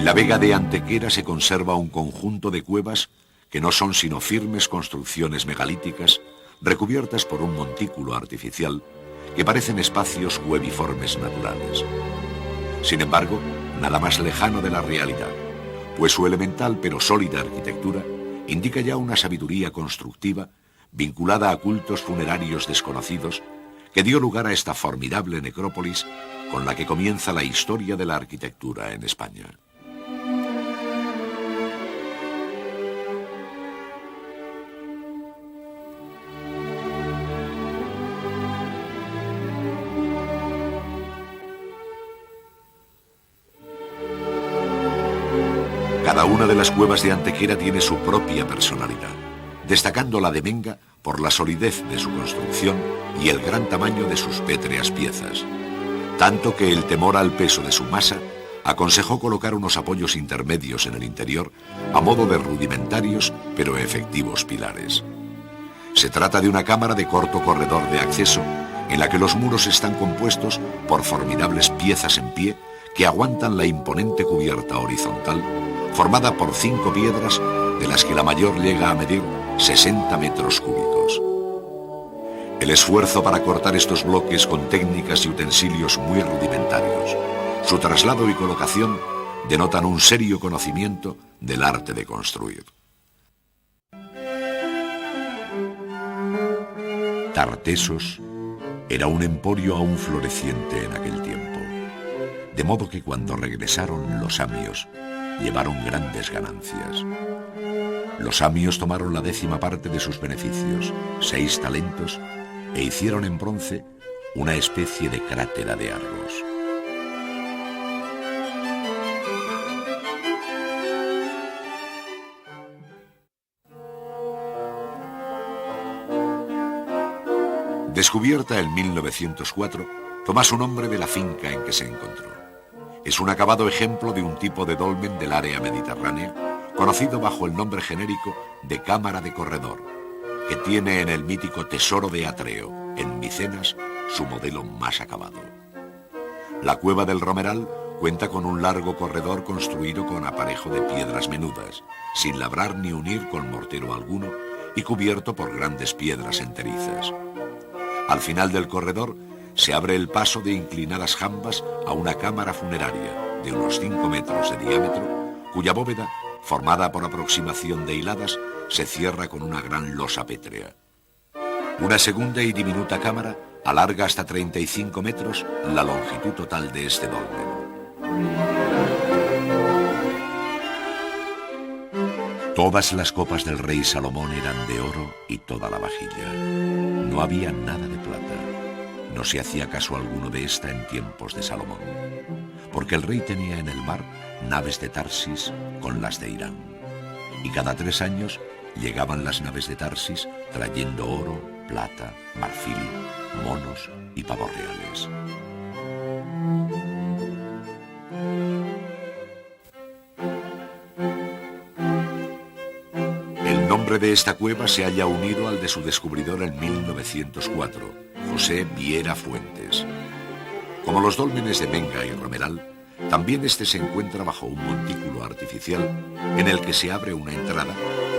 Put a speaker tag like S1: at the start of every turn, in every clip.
S1: la vega de Antequera se conserva un conjunto de cuevas que no son sino firmes construcciones megalíticas recubiertas por un montículo artificial que parecen espacios cueviformes naturales. Sin embargo, nada más lejano de la realidad, pues su elemental pero sólida arquitectura indica ya una sabiduría constructiva vinculada a cultos funerarios desconocidos que dio lugar a esta formidable necrópolis con la que comienza la historia de la arquitectura en España. Cada una de las cuevas de Antequera tiene su propia personalidad, destacando la de Menga por la solidez de su construcción y el gran tamaño de sus pétreas piezas, tanto que el temor al peso de su masa aconsejó colocar unos apoyos intermedios en el interior a modo de rudimentarios pero efectivos pilares. Se trata de una cámara de corto corredor de acceso en la que los muros están compuestos por formidables piezas en pie que aguantan la imponente cubierta horizontal formada por 5 piedras, de las que la mayor llega a medir 60 metros cúbicos. El esfuerzo para cortar estos bloques con técnicas y utensilios muy rudimentarios, su traslado y colocación denotan un serio conocimiento del arte de construir. Tartesos era un emporio aún floreciente en aquel tiempo, de modo que cuando regresaron los samios, llevaron grandes ganancias. Los samios tomaron la 10ª parte de sus beneficios, 6 talentos, e hicieron en bronce una especie de crátera de Argos. Descubierta en 1904, toma su nombre de la finca en que se encontró. Es un acabado ejemplo de un tipo de dolmen del área mediterránea, conocido bajo el nombre genérico de cámara de corredor, que tiene en el mítico Tesoro de Atreo, en Micenas, su modelo más acabado. La cueva del Romeral cuenta con un largo corredor construido con aparejo de piedras menudas, sin labrar ni unir con mortero alguno y cubierto por grandes piedras enterizas. Al final del corredor se abre el paso de inclinadas jambas a una cámara funeraria de unos 5 metros de diámetro, cuya bóveda, formada por aproximación de hiladas, se cierra con una gran losa pétrea. Una segunda y diminuta cámara alarga hasta 35 metros la longitud total de este dolmen. Todas las copas del rey Salomón eran de oro y toda la vajilla. No había nada de plata. No se hacía caso alguno de esta en tiempos de Salomón, porque el rey tenía en el mar naves de Tarsis con las de Irán, y cada 3 años llegaban las naves de Tarsis trayendo oro, plata, marfil, monos y pavos reales. El nombre de esta cueva se halla unido al de su descubridor en 1904, José Viera Fuentes. Como los dólmenes de Menga y Romeral, también este se encuentra bajo un montículo artificial en el que se abre una entrada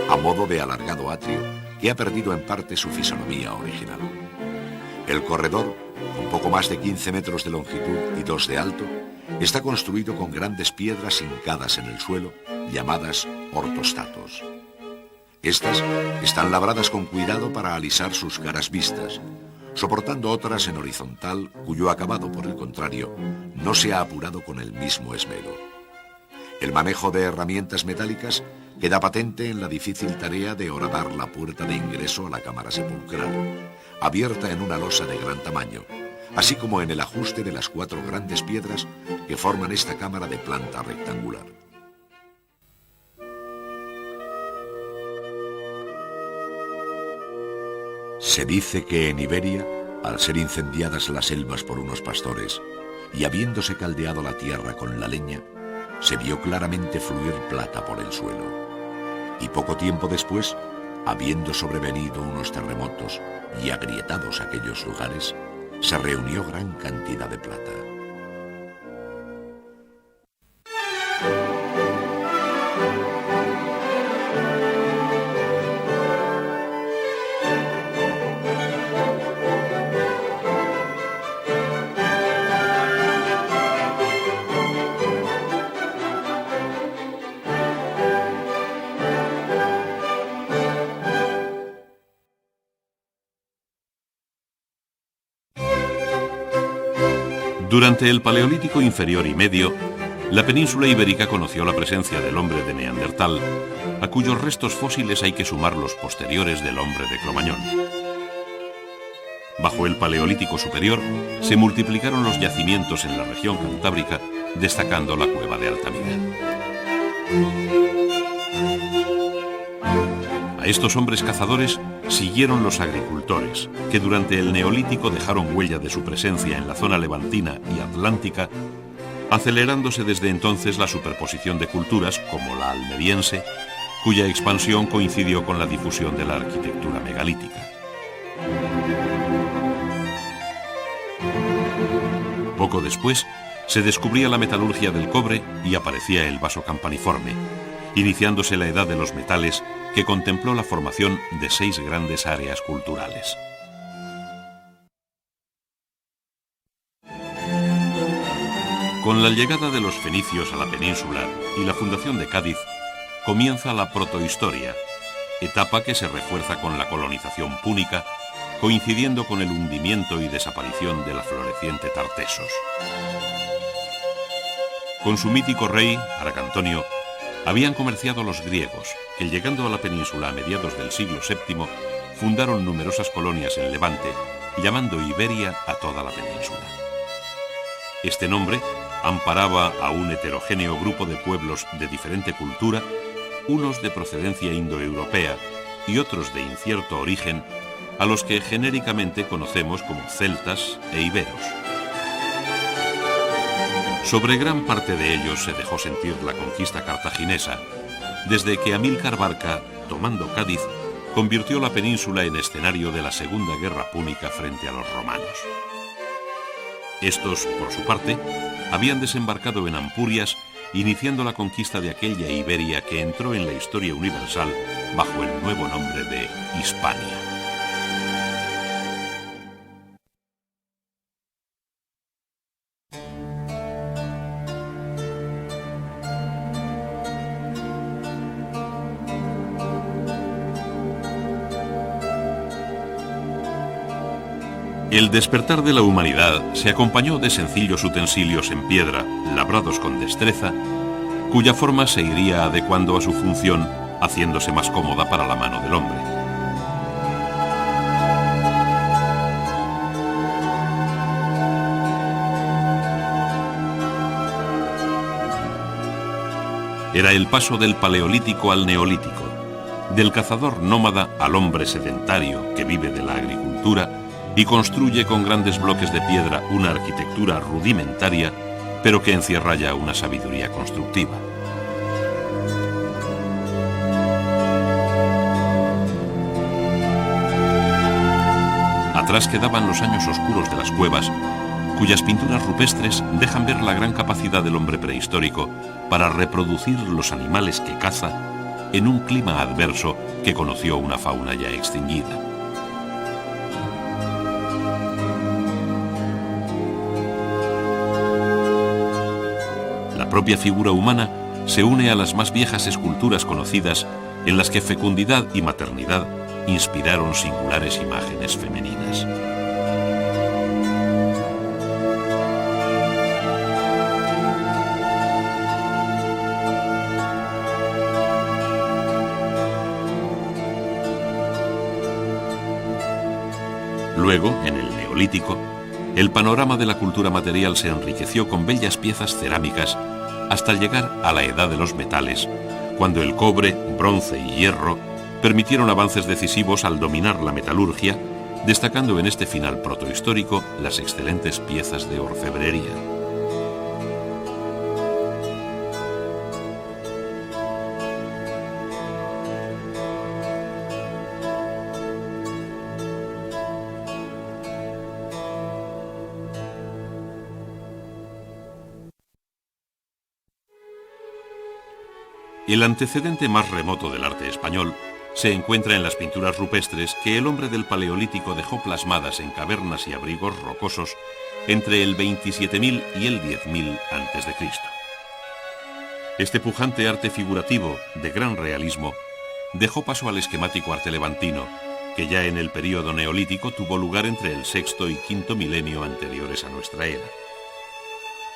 S1: a modo de alargado atrio que ha perdido en parte su fisonomía original. El corredor, con poco más de 15 metros de longitud y 2 de alto, está construido con grandes piedras hincadas en el suelo, llamadas ortostatos. Estas están labradas con cuidado para alisar sus caras vistas, soportando otras en horizontal cuyo acabado, por el contrario, no se ha apurado con el mismo esmero. El manejo de herramientas metálicas queda patente en la difícil tarea de horadar la puerta de ingreso a la cámara sepulcral, abierta en una losa de gran tamaño, así como en el ajuste de las 4 grandes piedras que forman esta cámara de planta rectangular. Se dice que en Iberia, al ser incendiadas las selvas por unos pastores y habiéndose caldeado la tierra con la leña, se vio claramente fluir plata por el suelo. Y poco tiempo después, habiendo sobrevenido unos terremotos y agrietados aquellos lugares, se reunió gran cantidad de plata.
S2: Durante el Paleolítico inferior y medio, la península ibérica conoció la presencia del hombre de Neandertal, a cuyos restos fósiles hay que sumar los posteriores del hombre de Cromañón. Bajo el Paleolítico superior, se multiplicaron los yacimientos en la región cantábrica, destacando la cueva de Altamira. A estos hombres cazadores siguieron los agricultores, que durante el Neolítico dejaron huella de su presencia en la zona levantina y atlántica, acelerándose desde entonces la superposición de culturas como la almeriense, cuya expansión coincidió con la difusión de la arquitectura megalítica. Poco después, se descubría la metalurgia del cobre y aparecía el vaso campaniforme, iniciándose la edad de los metales que contempló la formación de 6 grandes áreas culturales. Con la llegada de los fenicios a la península y la fundación de Cádiz, comienza la protohistoria, etapa que se refuerza con la colonización púnica, coincidiendo con el hundimiento y desaparición de la floreciente Tartesos. Con su mítico rey, Argantonio, habían comerciado los griegos, que llegando a la península a mediados del siglo VII, fundaron numerosas colonias en Levante, llamando Iberia a toda la península. Este nombre amparaba a un heterogéneo grupo de pueblos de diferente cultura, unos de procedencia indoeuropea y otros de incierto origen, a los que genéricamente conocemos como celtas e iberos. Sobre gran parte de ellos se dejó sentir la conquista cartaginesa, desde que Amílcar Barca, tomando Cádiz, convirtió la península en escenario de la Segunda Guerra Púnica frente a los romanos. Estos, por su parte, habían desembarcado en Ampurias, iniciando la conquista de aquella Iberia que entró en la historia universal bajo el nuevo nombre de Hispania. El despertar de la humanidad se acompañó de sencillos utensilios en piedra, labrados con destreza, cuya forma se iría adecuando a su función, haciéndose más cómoda para la mano del hombre. Era el paso del Paleolítico al Neolítico, del cazador nómada al hombre sedentario que vive de la agricultura y construye con grandes bloques de piedra una arquitectura rudimentaria, pero que encierra ya una sabiduría constructiva. Atrás quedaban los años oscuros de las cuevas, cuyas pinturas rupestres dejan ver la gran capacidad del hombre prehistórico para reproducir los animales que caza en un clima adverso que conoció una fauna ya extinguida. La propia figura humana se une a las más viejas esculturas conocidas en las que fecundidad y maternidad inspiraron singulares imágenes femeninas. Luego, en el Neolítico, el panorama de la cultura material se enriqueció con bellas piezas cerámicas hasta llegar a la edad de los metales, cuando el cobre, bronce y hierro permitieron avances decisivos al dominar la metalurgia, destacando en este final protohistórico las excelentes piezas de orfebrería. El antecedente más remoto del arte español se encuentra en las pinturas rupestres que el hombre del Paleolítico dejó plasmadas en cavernas y abrigos rocosos entre el 27.000 y el 10.000 a.C. Este pujante arte figurativo, de gran realismo, dejó paso al esquemático arte levantino, que ya en el período neolítico tuvo lugar entre el sexto y quinto milenio anteriores a nuestra era.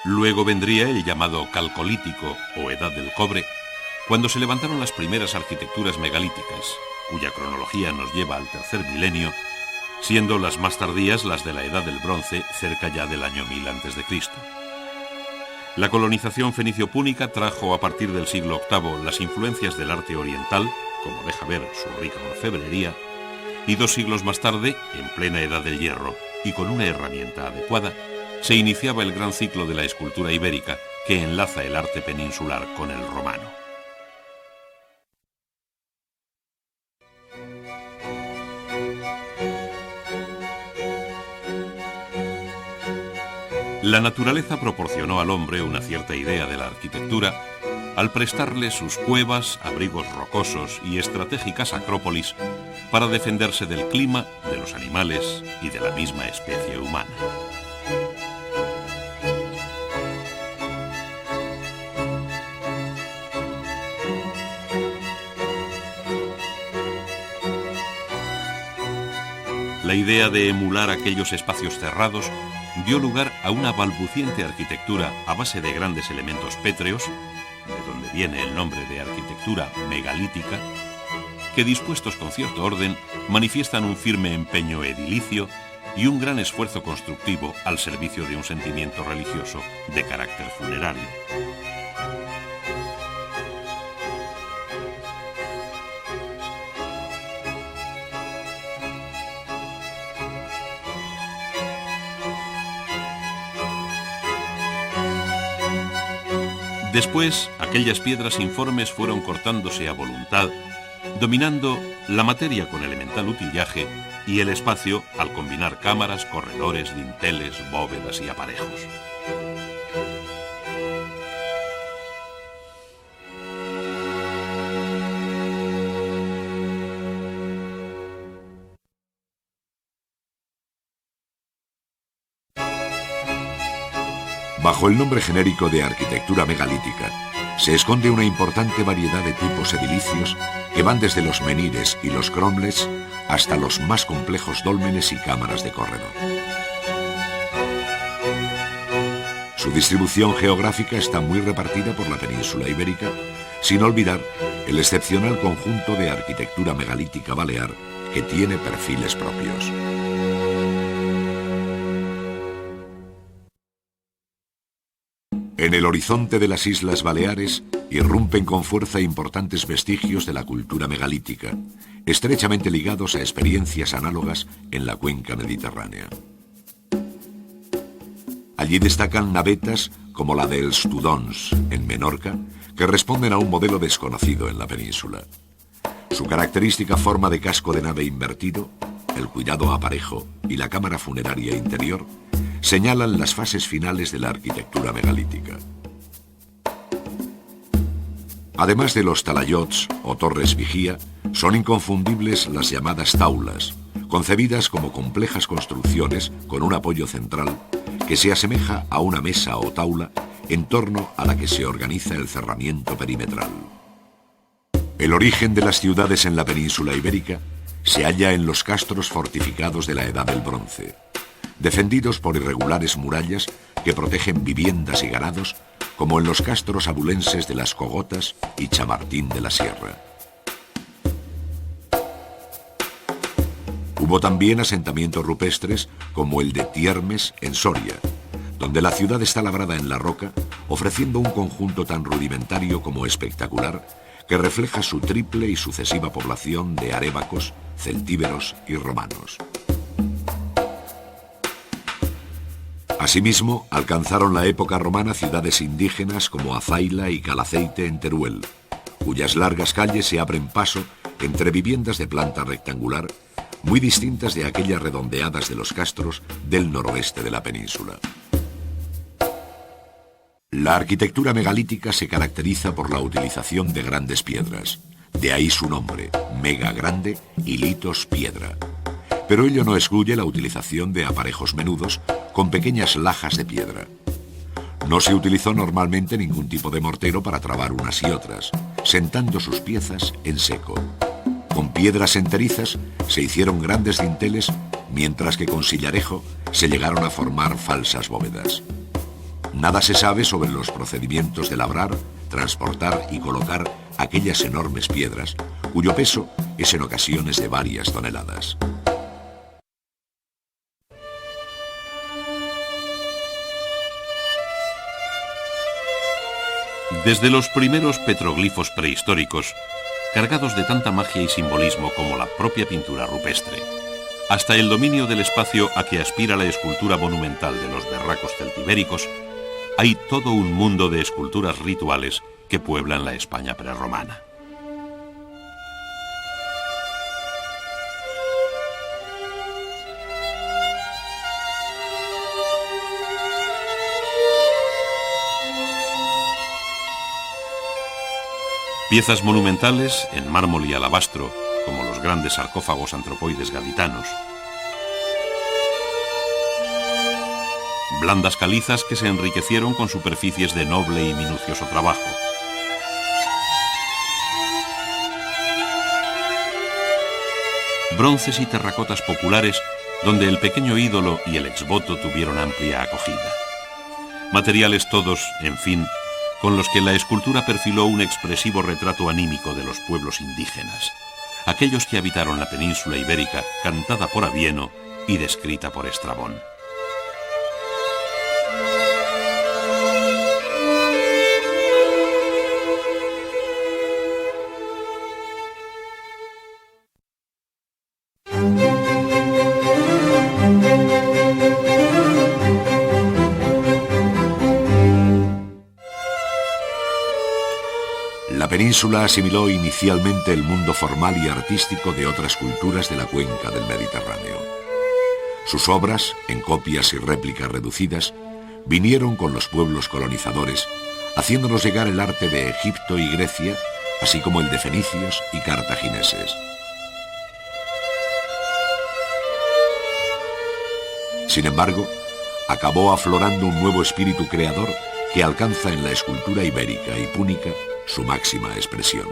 S2: Luego vendría el llamado Calcolítico o Edad del Cobre, cuando se levantaron las primeras arquitecturas megalíticas, cuya cronología nos lleva al tercer milenio, siendo las más tardías las de la Edad del Bronce, cerca ya del año 1000 a.C. La colonización fenicio-púnica trajo a partir del siglo VIII las influencias del arte oriental, como deja ver su rica orfebrería, y 2 siglos más tarde, en plena Edad del Hierro y con una herramienta adecuada, se iniciaba el gran ciclo de la escultura ibérica que enlaza el arte peninsular con el romano. La naturaleza proporcionó al hombre una cierta idea de la arquitectura al prestarle sus cuevas, abrigos rocosos y estratégicas acrópolis para defenderse del clima, de los animales y de la misma especie humana. La idea de emular aquellos espacios cerrados dio lugar a una balbuciente arquitectura a base de grandes elementos pétreos, de donde viene el nombre de arquitectura megalítica, que dispuestos con cierto orden manifiestan un firme empeño edilicio y un gran esfuerzo constructivo al servicio de un sentimiento religioso de carácter funerario. Después, aquellas piedras informes fueron cortándose a voluntad, dominando la materia con elemental utillaje y el espacio al combinar cámaras, corredores, dinteles, bóvedas y aparejos.
S1: Bajo el nombre genérico de arquitectura megalítica, se esconde una importante variedad de tipos edilicios que van desde los menhires y los cromlechs hasta los más complejos dólmenes y cámaras de corredor. Su distribución geográfica está muy repartida por la península ibérica, sin olvidar el excepcional conjunto de arquitectura megalítica balear que tiene perfiles propios. En el horizonte de las Islas Baleares irrumpen con fuerza importantes vestigios de la cultura megalítica, estrechamente ligados a experiencias análogas en la cuenca mediterránea. Allí destacan navetas como la de Els Tudons, en Menorca, que responden a un modelo desconocido en la península. Su característica forma de casco de nave invertido, el cuidado aparejo y la cámara funeraria interior señalan las fases finales de la arquitectura megalítica. Además de los talayots o torres vigía, son inconfundibles las llamadas taulas, concebidas como complejas construcciones con un apoyo central que se asemeja a una mesa o taula en torno a la que se organiza el cerramiento perimetral. El origen de las ciudades en la península ibérica se halla en los castros fortificados de la Edad del Bronce, defendidos por irregulares murallas que protegen viviendas y ganados, como en los castros abulenses de Las Cogotas y Chamartín de la Sierra. Hubo también asentamientos rupestres como el de Tiermes en Soria, donde la ciudad está labrada en la roca, ofreciendo un conjunto tan rudimentario como espectacular que refleja su triple y sucesiva población de arébacos, celtíberos y romanos. Asimismo, alcanzaron la época romana ciudades indígenas como Azaila y Calaceite en Teruel, cuyas largas calles se abren paso entre viviendas de planta rectangular, muy distintas de aquellas redondeadas de los castros del noroeste de la península. La arquitectura megalítica se caracteriza por la utilización de grandes piedras, de ahí su nombre, mega grande y litos piedra. Pero ello no excluye la utilización de aparejos menudos con pequeñas lajas de piedra. No se utilizó normalmente ningún tipo de mortero para trabar unas y otras, sentando sus piezas en seco. Con piedras enterizas se hicieron grandes dinteles, mientras que con sillarejo se llegaron a formar falsas bóvedas. Nada se sabe sobre los procedimientos de labrar, transportar y colocar aquellas enormes piedras, cuyo peso es en ocasiones de varias toneladas.
S2: Desde los primeros petroglifos prehistóricos, cargados de tanta magia y simbolismo como la propia pintura rupestre, hasta el dominio del espacio a que aspira la escultura monumental de los berracos celtibéricos, hay todo un mundo de esculturas rituales que pueblan la España prerromana. Piezas monumentales en mármol y alabastro, como los grandes sarcófagos antropoides gaditanos. Blandas calizas que se enriquecieron con superficies de noble y minucioso trabajo. Bronces y terracotas populares donde el pequeño ídolo y el exvoto tuvieron amplia acogida. Materiales todos, en fin, con los que la escultura perfiló un expresivo retrato anímico de los pueblos indígenas, aquellos que habitaron la península ibérica, cantada por Avieno y descrita por Estrabón.
S1: La península asimiló inicialmente el mundo formal y artístico de otras culturas de la cuenca del Mediterráneo. Sus obras, en copias y réplicas reducidas, vinieron con los pueblos colonizadores, haciéndonos llegar el arte de Egipto y Grecia, así como el de fenicios y cartagineses. Sin embargo, acabó aflorando un nuevo espíritu creador que alcanza en la escultura ibérica y púnica su máxima expresión.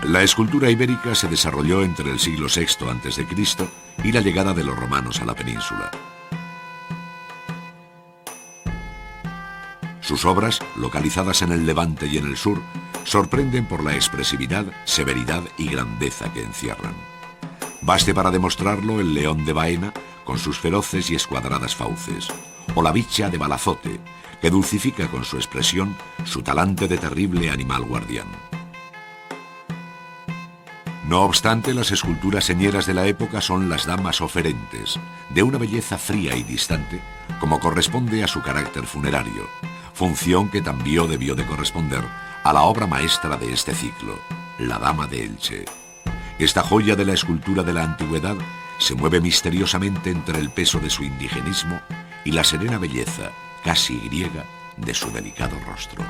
S1: La escultura ibérica se desarrolló entre el siglo VI a.C. y la llegada de los romanos a la península. Sus obras, localizadas en el Levante y en el sur, sorprenden por la expresividad, severidad y grandeza que encierran. Baste para demostrarlo el león de Baena, con sus feroces y escuadradas fauces, o la bicha de Balazote, que dulcifica con su expresión su talante de terrible animal guardián. No obstante, las esculturas señeras de la época son las damas oferentes, de una belleza fría y distante, como corresponde a su carácter funerario, función que también debió de corresponder a la obra maestra de este ciclo, la Dama de Elche. Esta joya de la escultura de la antigüedad se mueve misteriosamente entre el peso de su indigenismo y la serena belleza, casi griega, de su delicado rostro.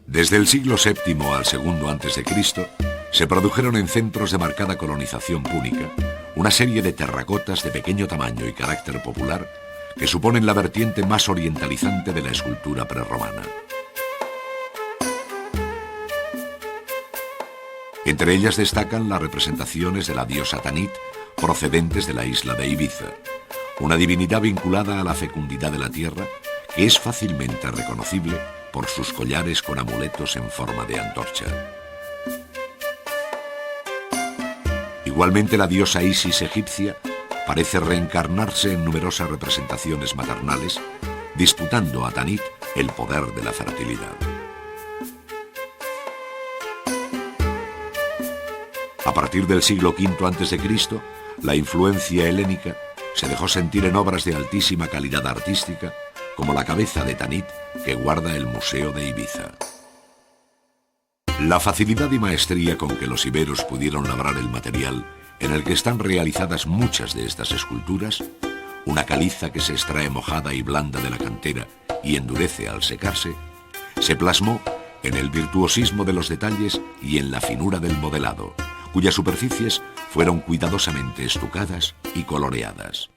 S1: Desde el siglo VII al II a.C., se produjeron en centros de marcada colonización púnica una serie de terracotas de pequeño tamaño y carácter popular que suponen la vertiente más orientalizante de la escultura prerromana. Entre ellas destacan las representaciones de la diosa Tanit, procedentes de la isla de Ibiza, una divinidad vinculada a la fecundidad de la tierra que es fácilmente reconocible por sus collares con amuletos en forma de antorcha. Igualmente la diosa Isis egipcia parece reencarnarse en numerosas representaciones maternales, disputando a Tanit el poder de la fertilidad. A partir del siglo V a.C., la influencia helénica se dejó sentir en obras de altísima calidad artística, como la cabeza de Tanit que guarda el Museo de Ibiza. La facilidad y maestría con que los iberos pudieron labrar el material en el que están realizadas muchas de estas esculturas, una caliza que se extrae mojada y blanda de la cantera y endurece al secarse, se plasmó en el virtuosismo de los detalles y en la finura del modelado, cuyas superficies fueron cuidadosamente estucadas y coloreadas.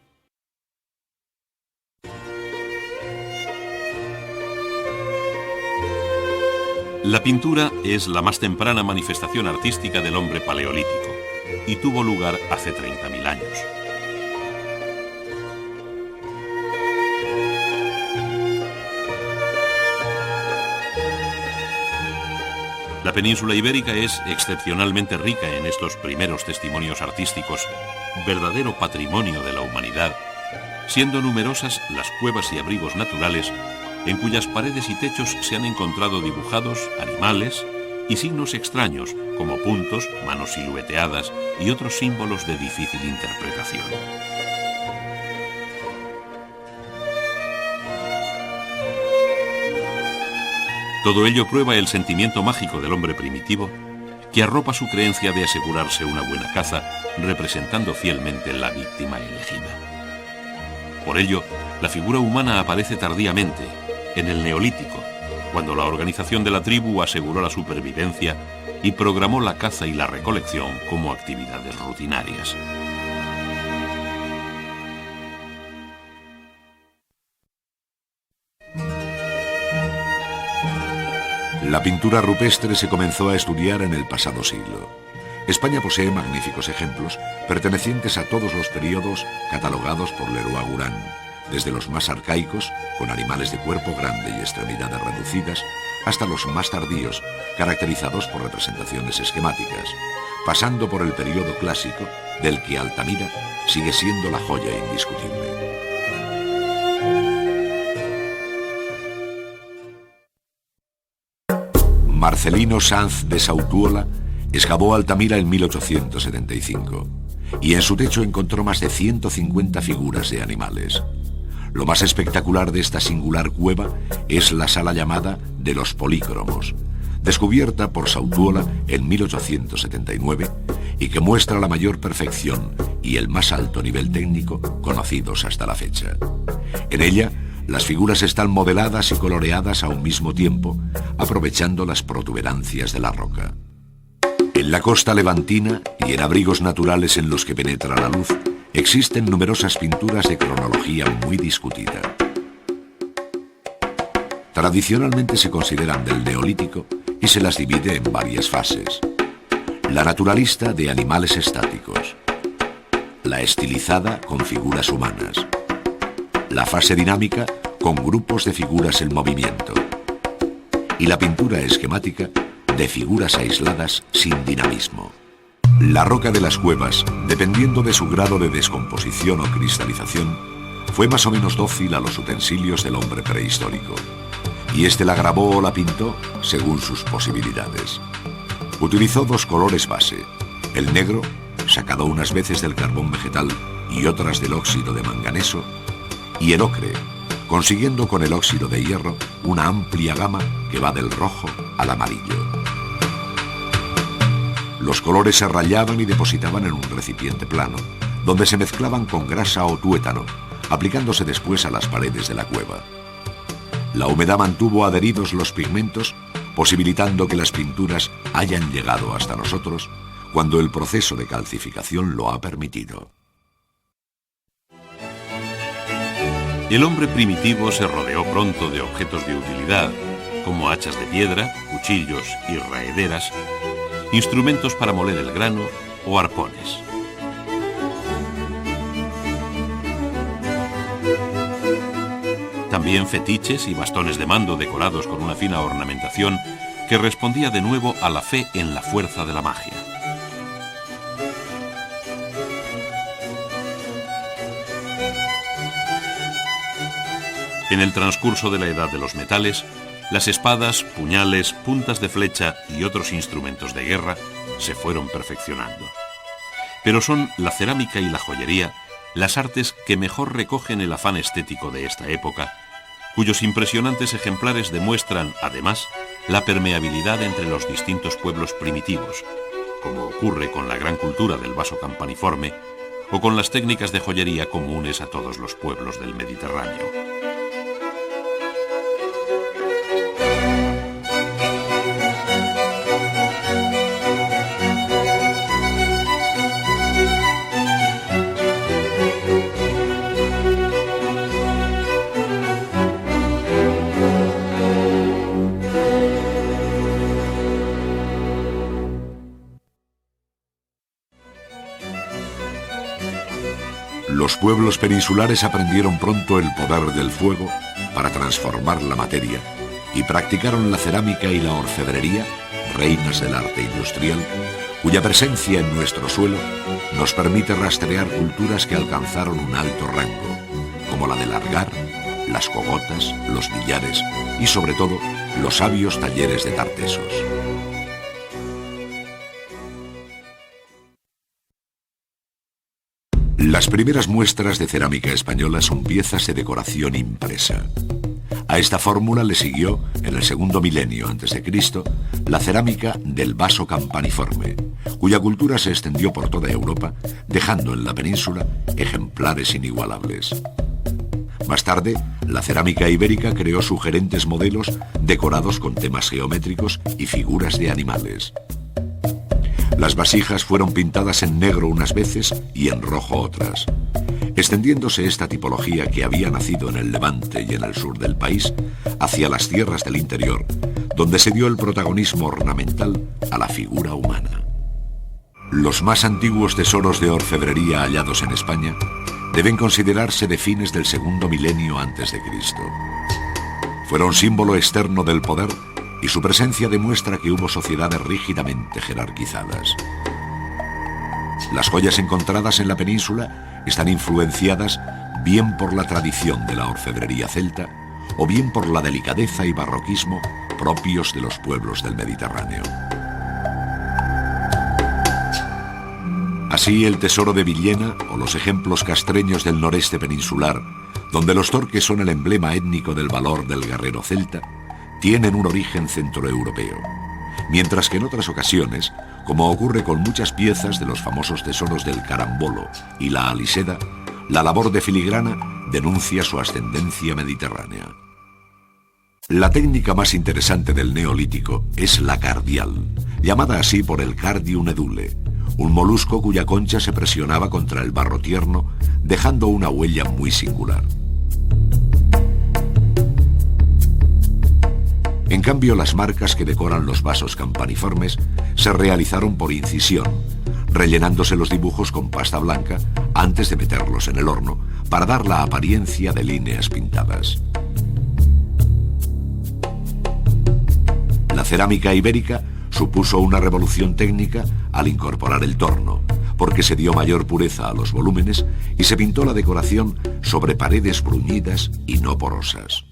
S2: La pintura es la más temprana manifestación artística del hombre paleolítico, y tuvo lugar hace 30.000 años. La península ibérica es excepcionalmente rica en estos primeros testimonios artísticos, verdadero patrimonio de la humanidad, siendo numerosas las cuevas y abrigos naturales en cuyas paredes y techos se han encontrado dibujados animales y signos extraños como puntos, manos silueteadas y otros símbolos de difícil interpretación. Todo ello prueba el sentimiento mágico del hombre primitivo, que arropa su creencia de asegurarse una buena caza, representando fielmente la víctima elegida. Por ello, la figura humana aparece tardíamente, en el Neolítico, cuando la organización de la tribu aseguró la supervivencia y programó la caza y la recolección como actividades rutinarias.
S1: La pintura rupestre se comenzó a estudiar en el pasado siglo. España posee magníficos ejemplos pertenecientes a todos los periodos catalogados por Leroi-Gourhan, desde los más arcaicos, con animales de cuerpo grande y extremidades reducidas, hasta los más tardíos, caracterizados por representaciones esquemáticas, pasando por el periodo clásico, del que Altamira sigue siendo la joya indiscutible. Marcelino Sanz de Sautuola excavó Altamira en 1875 y en su techo encontró más de 150 figuras de animales. Lo más espectacular de esta singular cueva es la sala llamada de los polícromos, descubierta por Sautuola en 1879 y que muestra la mayor perfección y el más alto nivel técnico conocidos hasta la fecha. En ella, las figuras están modeladas y coloreadas a un mismo tiempo, aprovechando las protuberancias de la roca. En la costa levantina y en abrigos naturales en los que penetra la luz, existen numerosas pinturas de cronología muy discutida. Tradicionalmente se consideran del Neolítico y se las divide en varias fases. La naturalista de animales estáticos, la estilizada con figuras humanas, la fase dinámica con grupos de figuras en movimiento y la pintura esquemática de figuras aisladas sin dinamismo. La roca de las cuevas, dependiendo de su grado de descomposición o cristalización, fue más o menos dócil a los utensilios del hombre prehistórico, y este la grabó o la pintó según sus posibilidades. Utilizó dos colores base, el negro, sacado unas veces del carbón vegetal y otras del óxido de manganeso, y el ocre, consiguiendo con el óxido de hierro una amplia gama que va del rojo al amarillo. Los colores se rayaban y depositaban en un recipiente plano, donde se mezclaban con grasa o tuétano, aplicándose después a las paredes de la cueva. La humedad mantuvo adheridos los pigmentos, posibilitando que las pinturas hayan llegado hasta nosotros cuando el proceso de calcificación lo ha permitido.
S2: El hombre primitivo se rodeó pronto de objetos de utilidad, como hachas de piedra, cuchillos y raederas, instrumentos para moler el grano o arpones. También fetiches y bastones de mando decorados con una fina ornamentación que respondía de nuevo a la fe en la fuerza de la magia. En el transcurso de la Edad de los Metales, las espadas, puñales, puntas de flecha y otros instrumentos de guerra se fueron perfeccionando. Pero son la cerámica y la joyería las artes que mejor recogen el afán estético de esta época, cuyos impresionantes ejemplares demuestran, además, la permeabilidad entre los distintos pueblos primitivos, como ocurre con la gran cultura del vaso campaniforme o con las técnicas de joyería comunes a todos los pueblos del Mediterráneo.
S1: Los pueblos peninsulares aprendieron pronto el poder del fuego para transformar la materia y practicaron la cerámica y la orfebrería, reinas del arte industrial, cuya presencia en nuestro suelo nos permite rastrear culturas que alcanzaron un alto rango, como la del Argar, las cogotas, los billares y sobre todo los sabios talleres de Tartesos. Las primeras muestras de cerámica española son piezas de decoración impresa. A esta fórmula le siguió, en el segundo milenio a.C., la cerámica del vaso campaniforme, cuya cultura se extendió por toda Europa, dejando en la península ejemplares inigualables. Más tarde, la cerámica ibérica creó sugerentes modelos decorados con temas geométricos y figuras de animales. Las vasijas fueron pintadas en negro unas veces y en rojo otras, extendiéndose esta tipología que había nacido en el Levante y en el sur del país hacia las tierras del interior, donde se dio el protagonismo ornamental a la figura humana. Los más antiguos tesoros de orfebrería hallados en España deben considerarse de fines del segundo milenio a.C. Fueron símbolo externo del poder y su presencia demuestra que hubo sociedades rígidamente jerarquizadas. Las joyas encontradas en la península están influenciadas bien por la tradición de la orfebrería celta o bien por la delicadeza y barroquismo propios de los pueblos del Mediterráneo. Así, el tesoro de Villena o los ejemplos castreños del noreste peninsular, donde los torques son el emblema étnico del valor del guerrero celta, tienen un origen centroeuropeo, mientras que en otras ocasiones, como ocurre con muchas piezas de los famosos tesoros del Carambolo y la Aliseda, la labor de filigrana denuncia su ascendencia mediterránea. La técnica más interesante del Neolítico es la cardial, llamada así por el Cardium edule, un molusco cuya concha se presionaba contra el barro tierno, dejando una huella muy singular. En cambio, las marcas que decoran los vasos campaniformes se realizaron por incisión, rellenándose los dibujos con pasta blanca antes de meterlos en el horno para dar la apariencia de líneas pintadas. La cerámica ibérica supuso una revolución técnica al incorporar el torno, porque se dio mayor pureza a los volúmenes y se pintó la decoración sobre paredes bruñidas y no porosas.